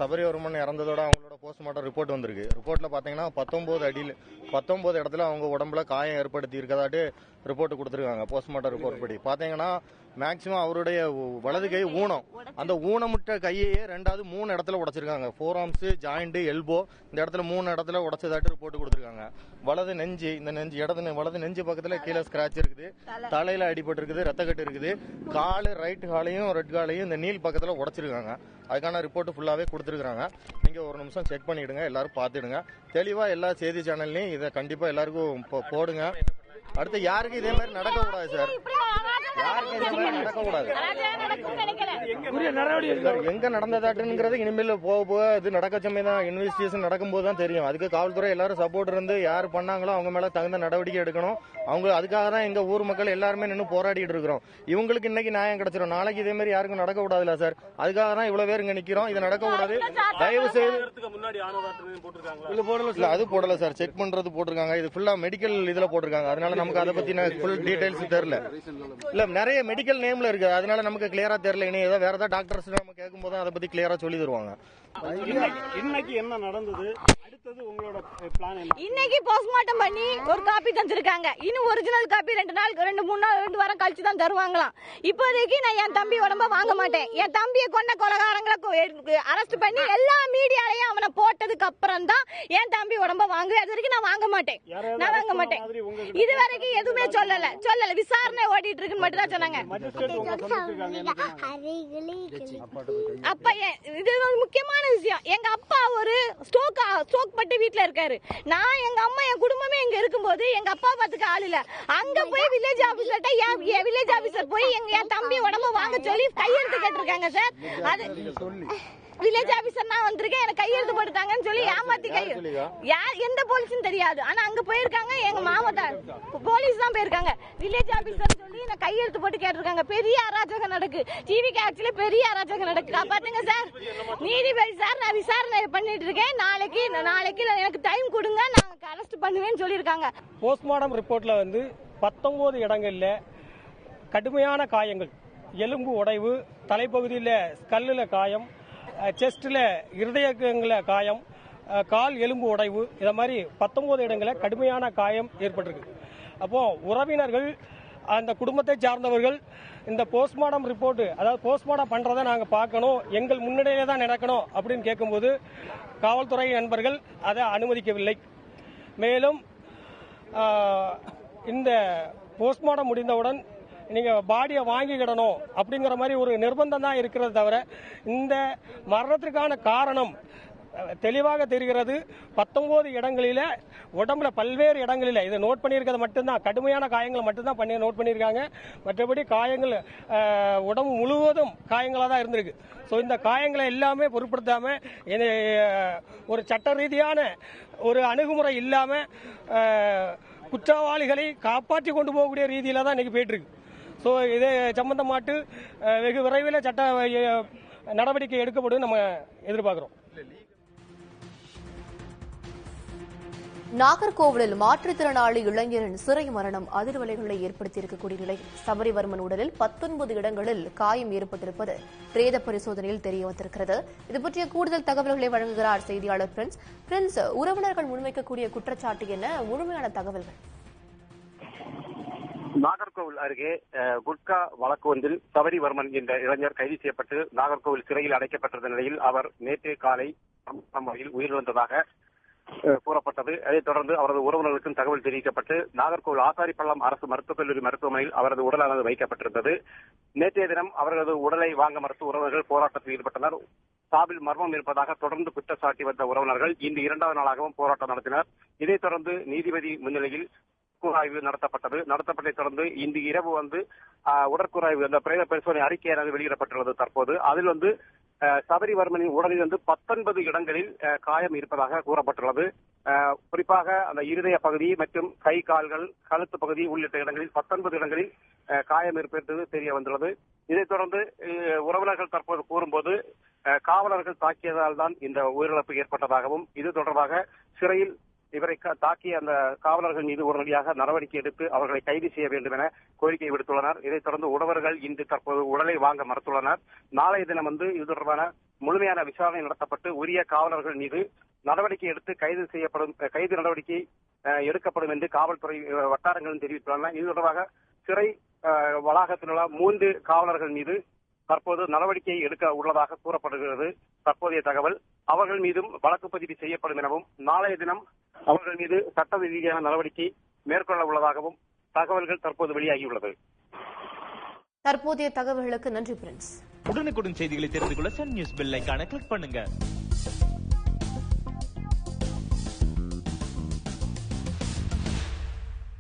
சபரிவர்மன் இறந்ததோட அவங்களோட postmortem report வந்திருக்கு. ரிப்போர்ட்ல பாத்தீங்கன்னா 19 இடத்துல அவங்க உடம்புல காயம் ஏற்படுத்தி இருக்கதாட்டு ரிப்போர்ட் கொடுத்துருக்காங்க. போஸ்ட்மார்ட்டம் ரிப்போர்ட் படி பாத்தீங்கன்னா மேக்சிமம் அவருடைய வலது கை ஊனம், அந்த ஊனமுற்ற கையையே ரெண்டாவது 3 இடத்துல உடைச்சிருக்காங்க. ஃபோர்ஆர்ம்ஸ், ஜாயிண்ட், எல்போ இந்த இடத்துல 3 இடத்துல உடைச்சதாட்டு ரிப்போர்ட் கொடுத்துருக்காங்க. வலது நெஞ்சு, இந்த நெஞ்சு வலது நெஞ்சு பக்கத்துல கீழே ஸ்கிராச் இருக்குது, தலையில அடிபட்டு இருக்குது, ரத்தக்கட்டு இருக்குது, காலு ரைட் காலையும் ரெட் காலையும் இந்த நீல் பக்கத்துல உடைச்சிருக்காங்க. அதுக்கான ரிப்போர்ட் ஃபுல்லாவே கொடுத்துருக்காங்க. நீங்க ஒரு நிமிஷம் செக் பண்ணிடுங்க, எல்லாரும் பாத்துடுங்க. தெளிவா எல்லா செய்தி சேனல்லையும் இதை கண்டிப்பா எல்லாருக்கும் போடுங்க. அடுத்து யாருக்கு இதே மாதிரி நடக்க கூடாது சார், யாருக்கு இதே மாதிரி நடக்க கூடாது. எங்க நடந்ததாட்டுங்கிறது இனிமேல் போக இது நடக்க சமயம் இன்வெஸ்டிகேஷன் நடக்கும்போது தான் தெரியும். அதுக்கு காவல்துறை எல்லாரும் சப்போர்ட் இருந்து யார் பண்ணாங்களோ அவங்க மேல தகுந்த நடவடிக்கை எடுக்கணும். அவங்க அதுக்காக தான் எங்க ஊர் மக்கள் எல்லாருமே நின்று போராடிட்டு இருக்கிறோம். இவங்களுக்கு இன்னைக்கு நியாயம் கிடைச்சிடும், நாளைக்கு இதே மாதிரி யாருக்கும் நடக்க கூடாதுல்ல சார். அதுக்காக தான் இவ்வளவு பேர் இங்க நிக்கிறோம். இது நடக்க கூடாது. தயவு செய்து அது போடல சார், செக் பண்றது போட்டிருக்காங்க. இது ஃபுல்லா மெடிக்கல் இதுல போட்டிருக்காங்க. அதனால நமக்கு அதை பத்தி ஃபுல் டீடைல்ஸ் தெரியல. இல்ல நிறைய மெடிக்கல் நேம்ல இருக்கு, அதனால நமக்கு கிளியரா தெரியல. இனி ஏதோ வேற ஏதாவது டாக்டர்ஸ் நம்ம கேட்கும் போது அதை பத்தி கிளியரா சொல்லி தருவாங்க. இன்னைக்கு என்ன நடந்தது, அடுத்தது உங்களோட பிளான் என்ன? இன்னைக்கு போஸ்ட்மார்ட்டம் பண்ணி ஒரு காப்பி தந்திருக்காங்க. இன்னும் ஒரிஜினல் காப்பி 2 வாரம் கழிச்சு தான் தருவாங்களாம். இப்போதைக்கு நான் என் தம்பி உடம்ப வாங்க மாட்டேன். என் தம்பியை கொண்ட கொலைகாரங்களை அரெஸ்ட் பண்ணி எல்லா மீடியாலையும் அவனை போட்டதுக்கு அப்புறம் தான் என் தம்பி உடம்ப வாங்குவேன். அது வரைக்கும் நான் வாங்க மாட்டேன். இது வரைக்கும் எதுவுமே சொல்லல. விசாரணை ஓடிட்டு இருக்குன்னு மட்டும் தான் சொன்னாங்க. அப்ப இது முக்கியமான விஷயம். எங்க அப்பா ஒரு ஸ்ட்ரோக் பட்டு வீட்டுல இருக்காரு. நான் எங்க அம்மா என் குடும்பமே இங்க இருக்கும்போது எங்க அப்பா பாத்துக்க ஆள் இல்ல. அங்க போய் வில்லேஜ் ஆபீசர்ட்ட வில்லேஜ் ஆபீசர் போய் என் தம்பி உடம்ப வாங்க சொல்லி கையெழுத்து கேட்டிருக்காங்க சார். அது வில்லேஜ் ஆபீசர் நான் வந்திருக்கேன், எனக்கு கையெழுத்து போட்டுட்டாங்கன்னு சொல்லி ஏமாத்தி எந்த போலீஸும் தெரியாது. ஆனா அங்க போயிருக்காங்க, எங்க மாவட்ட போலீஸ் தான் போயிருக்காங்க. வில்லேஜ் ஆபீசர் சொல்லி நான் கையெழுத்து போட்டு கேட்டிருக்காங்க. பெரிய அராஜகம் நடக்கு, டிவி காட்சியில பெரிய அராஜகம் நடக்கு. காப்பாத்துங்க சார், நீதிபதி சார், நான் விசாரணை பண்ணிட்டு இருக்கேன். நாளைக்கு எனக்கு டைம் கொடுங்க, நான் அரெஸ்ட் பண்ணுவேன்னு சொல்லியிருக்காங்க. போஸ்ட்மார்டம் ரிப்போர்ட்ல 19 இடங்கள்ல கடுமையான காயங்கள், எலும்பு உடைவு, தலைப்பகுதியில் ஸ்கல்லுல காயம், செஸ்ட்ல இருதயங்கள காயம், கால் எலும்பு உடைவு, இத மாதிரி 19 இடங்களில் கடுமையான காயம் ஏற்பட்டிருக்கு. அப்போ உறவினர்கள், அந்த குடும்பத்தை சார்ந்தவர்கள் இந்த போஸ்ட்மார்டம் ரிப்போர்ட், அதாவது போஸ்ட்மார்டம் பண்றதை நாங்க பார்க்கணும், எங்கள் முன்னிலையில தான் நடக்கணும் அப்படின்னு கேட்கும்போது காவல்துறை நண்பர்கள் அதை அனுமதிக்கவில்லை. மேலும் இந்த போஸ்ட்மார்டம் முடிந்தவுடன் நீங்க பாடியை வாங்கிக்கிடணும் அப்படிங்கிற மாதிரி ஒரு நிர்பந்தம் தான் இருக்கிறது தவிர, இந்த மரணத்திற்கான காரணம் தெளிவாக தெரிகிறது. 19 இடங்களில உடம்புல பல்வேறு இடங்களில இதை நோட் பண்ணியிருக்கிறது மட்டும்தான், கடுமையான காயங்களை மட்டும்தான் நோட் பண்ணியிருக்காங்க. மற்றபடி காயங்கள் உடம்பு முழுவதும் காயங்களாக தான் இருந்திருக்கு. ஸோ இந்த காயங்களை எல்லாமே பொருட்படுத்தாம ஒரு சட்ட ரீதியான ஒரு அணுகுமுறை இல்லாம குற்றவாளிகளை காப்பாற்றி கொண்டு போகக்கூடிய ரீதியில தான் இன்னைக்கு போயிட்டு இருக்கு. ஸோ இதை சம்பந்தமாட்டு வெகு விரைவில் சட்ட நடவடிக்கை எடுக்கப்படும் நம்ம எதிர்பார்க்கிறோம். நாகர்கோவிலில் மாற்றுத்திறனாளி இளைஞரின் சிறை மரணம் அதிர்வலைகளை ஏற்படுத்தியிருக்கக்கூடிய நிலையில் சபரிவர்மன் உடலில் 19 இடங்களில் காயம் ஏற்பட்டிருப்பது பிரேத பரிசோதனையில் தெரிய வந்திருக்கிறது. இதுபற்றிய கூடுதல் தகவல்களை வழங்குகிறார் செய்தியாளர் பிரின்ஸ். உறவினர்கள் முன்வைக்கக்கூடிய குற்றச்சாட்டு என்ன, முழுமையான தகவல்கள்? நாகர்கோவில் அருகே குட்கா வழக்கு ஒன்றில் சபரிவர்மன் என்ற இளைஞர் கைது செய்யப்பட்டு நாகர்கோவில் சிறையில் அடைக்கப்பட்டிருந்த நிலையில் அவர் நேற்று காலை உயிரிழந்ததாக கூறப்பட்டது. அதைத் தொடர்ந்து அவரது உறவினர்களுக்கும் தகவல் தெரிவிக்கப்பட்டு நாகர்கோவில் ஆசாரிப்பள்ளம் அரசு மருத்துவக் கல்லூரி மருத்துவமனையில் அவரது உடலானது வைக்கப்பட்டிருந்தது. நேற்றைய தினம் அவர்களது உடலை வாங்க மறுத்து உறவினர்கள் போராட்டத்தில் ஈடுபட்டனர். சாவில் மர்மம் இருப்பதாக தொடர்ந்து குற்றச்சாட்டி வந்த உறவினர்கள் இன்று 2வது நாளாகவும் போராட்டம் நடத்தினர். இதைத் தொடர்ந்து நீதிபதி முன்னிலையில் உடற்கூறாய்வு நடத்தப்பட்டதை தொடர்ந்து இன்று இரவு உடற்கூறாய்வு அந்த பிரேத பரிசோதனை அறிக்கையானது வெளியிடப்பட்டுள்ளது. தற்போது அதில் சபரிவர்மனின் உடலில் 19 இடங்களில் காயம் இருப்பதாக கூறப்பட்டுள்ளது. குறிப்பாக அந்த இருதய பகுதி மற்றும் கை கால்கள், கழுத்து பகுதி உள்ளிட்ட இடங்களில் 19 இடங்களில் காயம் இருப்பது தெரிய வந்துள்ளது. இதைத் தொடர்ந்து உறவினர்கள் தற்போது கூறும்போது காவலர்கள் தாக்கியதால் தான் இந்த உயிரிழப்பு ஏற்பட்டதாகவும், இது தொடர்பாக சிறையில் இவரை தாக்கிய அந்த காவலர்கள் மீது உடனடியாக நடவடிக்கை எடுத்து அவர்களை கைது செய்ய வேண்டும் என கோரிக்கை விடுத்துள்ளனர். இதைத் தொடர்ந்து உறவர்கள் இன்று தற்போது உடலை வாங்க மறுத்துள்ளனர். நாளைய தினம் இது தொடர்பான முழுமையான விசாரணை நடத்தப்பட்டு உரிய காவலர்கள் மீது நடவடிக்கை எடுத்து கைது நடவடிக்கை எடுக்கப்படும் என்று காவல்துறை வட்டாரங்களும் தெரிவித்துள்ளன. இது தொடர்பாக சிறை வளாகத்தில் உள்ள 3 காவலர்கள் மீது தற்போது நடவடிக்கை எடுக்க உள்ளதாக கூறப்படுகிறது. தற்போதைய தகவல் அவர்கள் மீதும் வழக்கு பதிவு செய்யப்படும் எனவும் நாளைய தினம் அவர்கள் மீது சட்ட ரீதியான நடவடிக்கை மேற்கொள்ள உள்ளதாகவும் தகவல்கள் தற்போது வெளியாகியுள்ளது. தற்போதைய தகவல்களுக்கு நன்றி பிரின்ஸ். உடனுக்குடன் செய்திகளை தெரிந்து கொள்ள சன் நியூஸ் பெல் ஐகானை கிளிக் பண்ணுங்க.